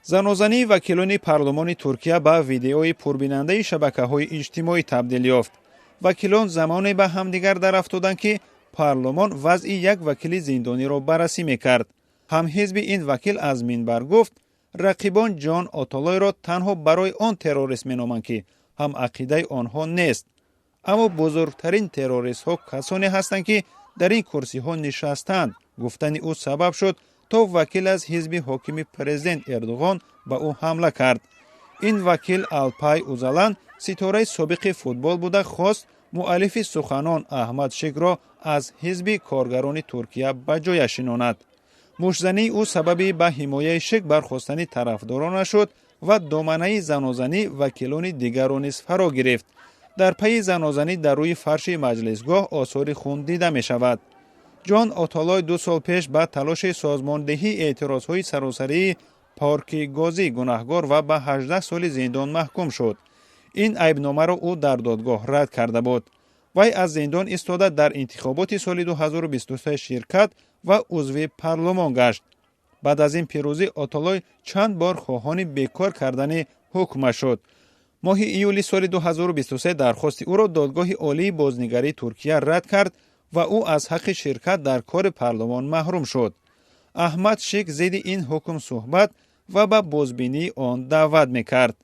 زنازانی وکیلان پارلمان ترکیه به ویدیوی پربیننده شبکه‌های اجتماعی تبدیل یافت. وکیلان زمانی به همدیگر در افتادند که پارلمان وضع یک وکیل زندانی را بررسی میکرد. هم حزب این وکیل از منبر گفت رقیبان جان آتالای را تنها برای آن تروریست مینامند که هم عقیده آنها نیست. اما بزرگترین تروریست ها کسانی هستند که در این کرسی ها نشستند. گفتن او سبب شد تا وکیل از حزب حاکم پرزیدنت اردوغان به او حمله کرد. این وکیل الپای اوزالان ستاره سابق فوتبال بوده خواست مؤلف سخنان احمد شیک را از حزب کارگران ترکیه به جای شناند. مشزنی او سبب به حمایه شیک برخواستن طرفداران شد و دامنه زنازنی وکیلان دیگر را نیز فرا گرفت. در پی زنازنی در روی فرش مجلسگاه آثار خون دیده می شود. جان آتالای 2 سال پیش به تلاش سازماندهی اعتراضهای سراسری پارک گازی گناهکار و به 18 سال زندان محکوم شد. این عیبنامه را او در دادگاه رد کرده بود. وی از زندان ایستاده در انتخابات سال 2023 شرکت و عضو پارلمان گشت. بعد از این پیروزی آتالای چند بار خواهان بیکار کردن حکم شد. ماه ایولی سال 2023 درخواست او را دادگاه عالی بازنگری ترکیه رد کرد و او از حق شرکت در کار پارلمان محروم شد. احمد شیک ضد این حکم صحبت و به بازبینی آن دعوت میکرد.